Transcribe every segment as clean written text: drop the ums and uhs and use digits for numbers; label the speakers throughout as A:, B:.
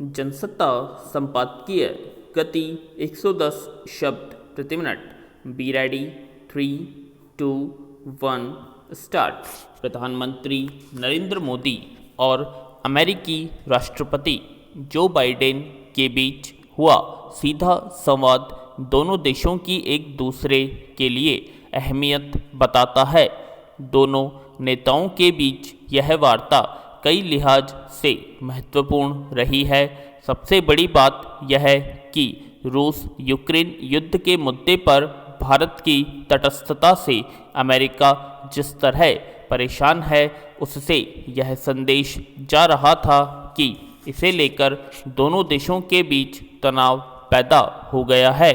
A: जनसत्ता संपादकीय गति 110 शब्द प्रति मिनट। Be ready, 3, 2, 1 start. प्रधानमंत्री नरेंद्र मोदी और अमेरिकी राष्ट्रपति जो बाइडेन के बीच हुआ सीधा संवाद दोनों देशों की एक दूसरे के लिए अहमियत बताता है। दोनों नेताओं के बीच यह वार्ता कई लिहाज से महत्वपूर्ण रही है। सबसे बड़ी बात यह है कि रूस यूक्रेन युद्ध के मुद्दे पर भारत की तटस्थता से अमेरिका जिस तरह परेशान है, उससे यह संदेश जा रहा था कि इसे लेकर दोनों देशों के बीच तनाव पैदा हो गया है।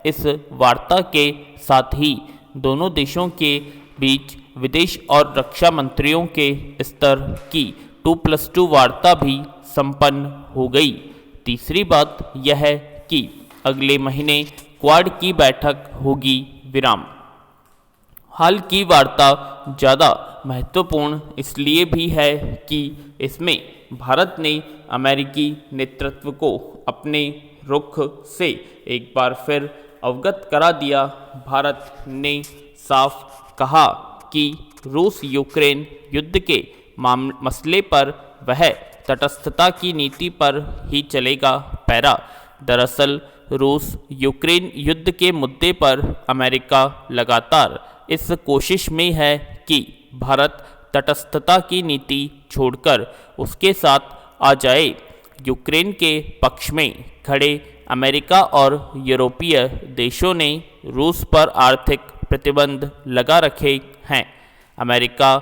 A: इस वार्ता के साथ ही दोनों देशों के बीच विदेश और रक्षा मंत्रियों के स्तर की 2+2 वार्ता भी संपन्न हो गई। तीसरी बात यह है कि अगले महीने क्वाड की बैठक होगी विराम। हाल की वार्ता ज़्यादा महत्वपूर्ण इसलिए भी है कि इसमें भारत ने अमेरिकी नेतृत्व को अपने रुख से एक बार फिर अवगत करा दिया। भारत ने साफ कहा कि रूस यूक्रेन युद्ध के मसले पर वह तटस्थता की नीति पर ही चलेगा। पैरा दरअसल रूस यूक्रेन युद्ध के मुद्दे पर अमेरिका लगातार इस कोशिश में है कि भारत तटस्थता की नीति छोड़कर उसके साथ आ जाए। यूक्रेन के पक्ष में खड़े अमेरिका और यूरोपीय देशों ने रूस पर आर्थिक प्रतिबंध लगा रखे हैं। अमेरिका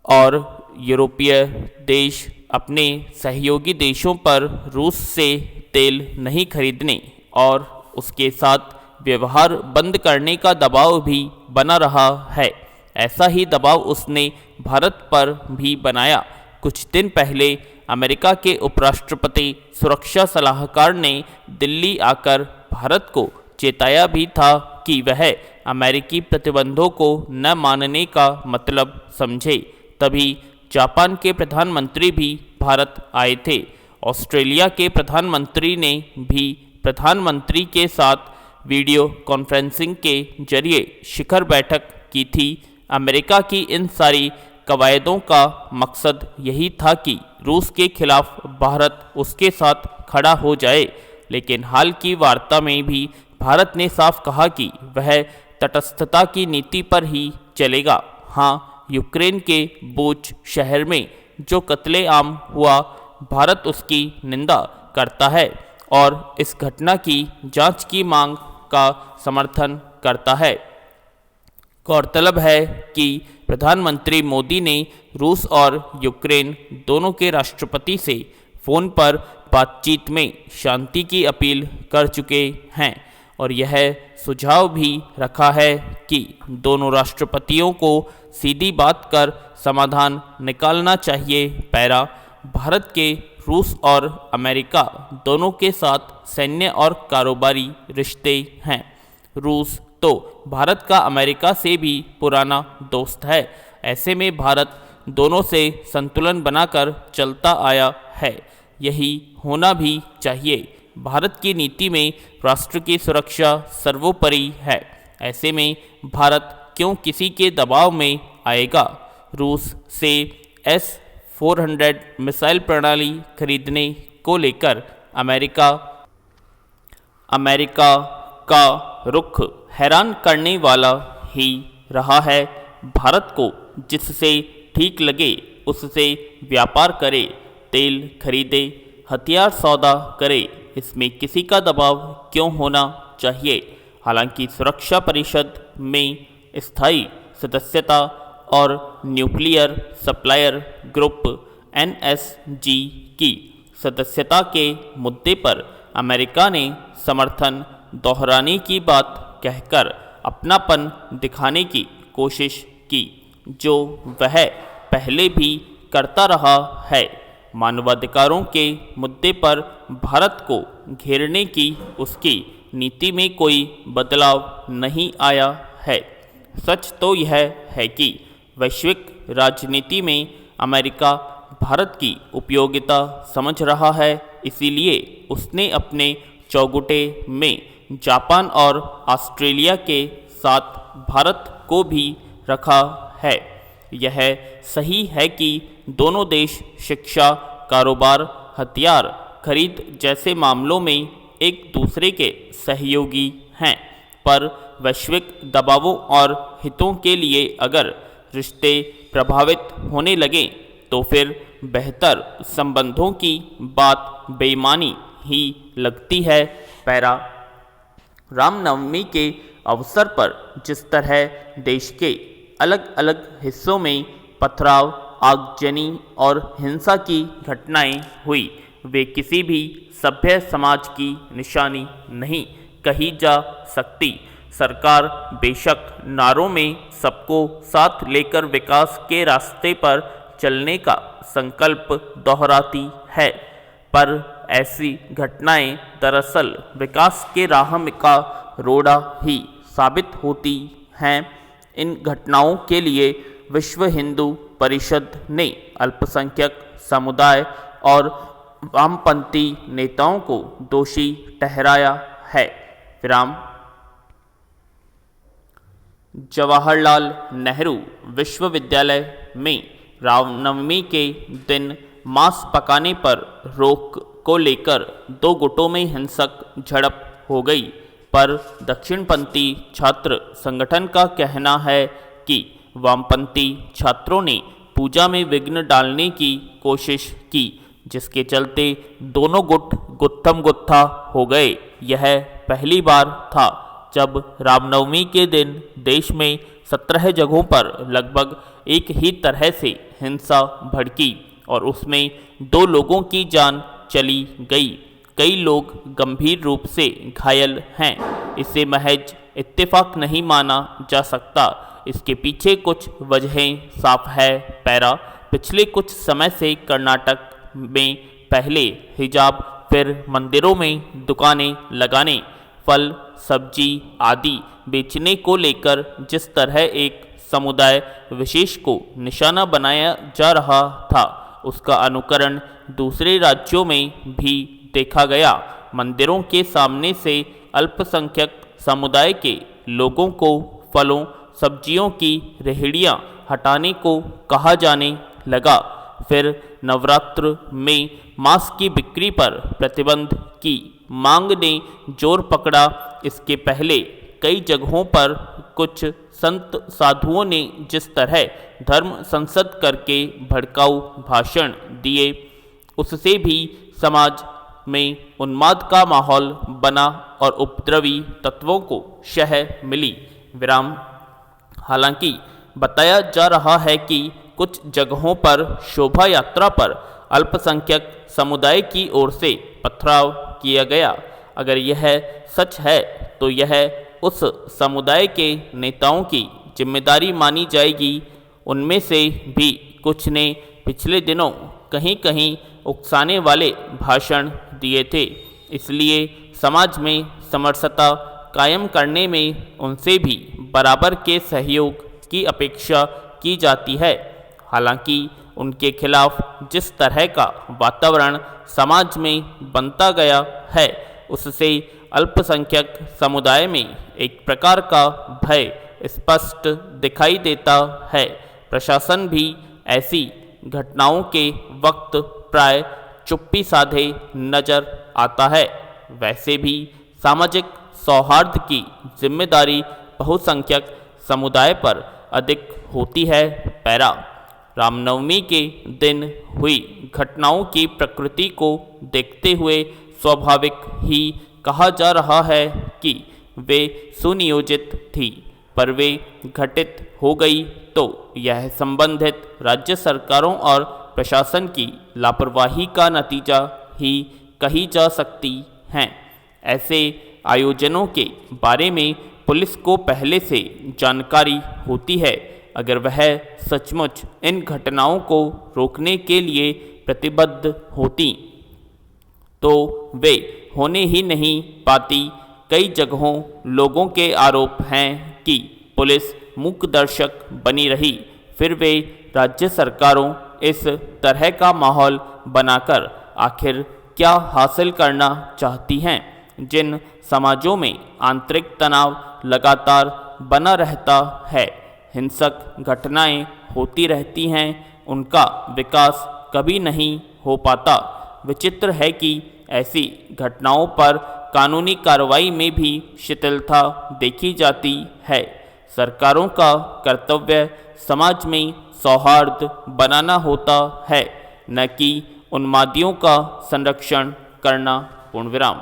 A: और यूरोपीय देश अपने सहयोगी देशों पर रूस से तेल नहीं खरीदने और उसके साथ व्यवहार बंद करने का दबाव भी बना रहा है। ऐसा ही दबाव उसने भारत पर भी बनाया। कुछ दिन पहले अमेरिका के उपराष्ट्रपति सुरक्षा सलाहकार ने दिल्ली आकर भारत को चेताया भी था कि वह अमेरिकी प्रतिबंधों को न मानने का मतलब समझे। तभी जापान के प्रधानमंत्री भी भारत आए थे। ऑस्ट्रेलिया के प्रधानमंत्री ने भी प्रधानमंत्री के साथ वीडियो कॉन्फ्रेंसिंग के जरिए शिखर बैठक की थी। अमेरिका की इन सारी कवायदों का मकसद यही था कि रूस के खिलाफ भारत उसके साथ खड़ा हो जाए। लेकिन हाल की वार्ता में भी भारत ने साफ कहा कि वह तटस्थता की नीति पर ही चलेगा। हाँ, यूक्रेन के बूच शहर में जो कत्लेआम हुआ, भारत उसकी निंदा करता है और इस घटना की जांच की मांग का समर्थन करता है। गौरतलब है कि प्रधानमंत्री मोदी ने रूस और यूक्रेन दोनों के राष्ट्रपति से फ़ोन पर बातचीत में शांति की अपील कर चुके हैं और यह सुझाव भी रखा है कि दोनों राष्ट्रपतियों को सीधी बात कर समाधान निकालना चाहिए। पैरा भारत के रूस और अमेरिका दोनों के साथ सैन्य और कारोबारी रिश्ते हैं। रूस तो भारत का अमेरिका से भी पुराना दोस्त है। ऐसे में भारत दोनों से संतुलन बनाकर चलता आया है। यही होना भी चाहिए। भारत की नीति में राष्ट्र की सुरक्षा सर्वोपरि है। ऐसे में भारत क्यों किसी के दबाव में आएगा। रूस से S-400 मिसाइल प्रणाली खरीदने को लेकर अमेरिका का रुख हैरान करने वाला ही रहा है। भारत को जिससे ठीक लगे उससे व्यापार करे, तेल खरीदे, हथियार सौदा करे, इसमें किसी का दबाव क्यों होना चाहिए। हालांकि सुरक्षा परिषद में स्थायी सदस्यता और न्यूक्लियर सप्लायर ग्रुप NSG की सदस्यता के मुद्दे पर अमेरिका ने समर्थन दोहराने की बात कहकर अपनापन दिखाने की कोशिश की, जो वह पहले भी करता रहा है। मानवाधिकारों के मुद्दे पर भारत को घेरने की उसकी नीति में कोई बदलाव नहीं आया है। सच तो यह है कि वैश्विक राजनीति में अमेरिका भारत की उपयोगिता समझ रहा है इसीलिए उसने अपने चौगुटे में जापान और ऑस्ट्रेलिया के साथ भारत को भी रखा है। यह सही है कि दोनों देश शिक्षा, कारोबार, हथियार खरीद जैसे मामलों में एक दूसरे के सहयोगी हैं, पर वैश्विक दबावों और हितों के लिए अगर रिश्ते प्रभावित होने लगें तो फिर बेहतर संबंधों की बात बेईमानी ही लगती है। पैरा। रामनवमी के अवसर पर जिस तरह देश के अलग अलग हिस्सों में पथराव, आगजनी और हिंसा की घटनाएं हुई, वे किसी भी सभ्य समाज की निशानी नहीं कही जा सकती। सरकार बेशक नारों में सबको साथ लेकर विकास के रास्ते पर चलने का संकल्प दोहराती है, पर ऐसी घटनाएं दरअसल विकास के राह का रोड़ा ही साबित होती हैं। इन घटनाओं के लिए विश्व हिंदू परिषद ने अल्पसंख्यक समुदाय और वामपंथी नेताओं को दोषी ठहराया है। विराम। जवाहरलाल नेहरू विश्वविद्यालय में रामनवमी के दिन मांस पकाने पर रोक को लेकर दो गुटों में हिंसक झड़प हो गई, पर दक्षिणपंथी छात्र संगठन का कहना है कि वामपंथी छात्रों ने पूजा में विघ्न डालने की कोशिश की, जिसके चलते दोनों गुट गुत्थम गुत्था हो गए। यह पहली बार था जब रामनवमी के दिन देश में 17 जगहों पर लगभग एक ही तरह से हिंसा भड़की और उसमें 2 लोगों की जान चली गई। कई लोग गंभीर रूप से घायल हैं। इसे महज इत्तेफाक नहीं माना जा सकता, इसके पीछे कुछ वजहें साफ है। पैरा। पिछले कुछ समय से कर्नाटक में पहले हिजाब, फिर मंदिरों में दुकानें लगाने, फल सब्जी आदि बेचने को लेकर जिस तरह एक समुदाय विशेष को निशाना बनाया जा रहा था, उसका अनुकरण दूसरे राज्यों में भी देखा गया। मंदिरों के सामने से अल्पसंख्यक समुदाय के लोगों को फलों सब्जियों की रेहड़ियां हटाने को कहा जाने लगा। फिर नवरात्र में मांस की बिक्री पर प्रतिबंध की मांग ने जोर पकड़ा। इसके पहले कई जगहों पर कुछ संत साधुओं ने जिस तरह धर्म संसद करके भड़काऊ भाषण दिए, उससे भी समाज में उन्माद का माहौल बना और उपद्रवी तत्वों को शह मिली। विराम। हालांकि बताया जा रहा है कि कुछ जगहों पर शोभा यात्रा पर अल्पसंख्यक समुदाय की ओर से पथराव किया गया। अगर यह सच है तो यह उस समुदाय के नेताओं की जिम्मेदारी मानी जाएगी। उनमें से भी कुछ ने पिछले दिनों कहीं कहीं उकसाने वाले भाषण दिए थे, इसलिए समाज में समरसता कायम करने में उनसे भी बराबर के सहयोग की अपेक्षा की जाती है। हालांकि उनके खिलाफ जिस तरह का वातावरण समाज में बनता गया है, उससे अल्पसंख्यक समुदाय में एक प्रकार का भय स्पष्ट दिखाई देता है। प्रशासन भी ऐसी घटनाओं के वक्त प्राय चुप्पी साधे नजर आता है। वैसे भी सामाजिक सौहार्द की जिम्मेदारी बहुसंख्यक समुदाय पर अधिक होती है। पैरा। रामनवमी के दिन हुई घटनाओं की प्रकृति को देखते हुए स्वाभाविक ही कहा जा रहा है कि वे सुनियोजित थी, पर वे घटित हो गई तो यह संबंधित राज्य सरकारों और प्रशासन की लापरवाही का नतीजा ही कही जा सकती हैं। ऐसे आयोजनों के बारे में पुलिस को पहले से जानकारी होती है। अगर वह सचमुच इन घटनाओं को रोकने के लिए प्रतिबद्ध होती तो वे होने ही नहीं पाती। कई जगहों लोगों के आरोप हैं कि पुलिस मूक दर्शक बनी रही, फिर वे राज्य सरकारों इस तरह का माहौल बनाकर आखिर क्या हासिल करना चाहती हैं। जिन समाजों में आंतरिक तनाव लगातार बना रहता है, हिंसक घटनाएं होती रहती हैं, उनका विकास कभी नहीं हो पाता। विचित्र है कि ऐसी घटनाओं पर कानूनी कार्रवाई में भी शिथिलता देखी जाती है। सरकारों का कर्तव्य समाज में सौहार्द बनाना होता है, न कि उन्मादियों का संरक्षण करना। पूर्ण विराम।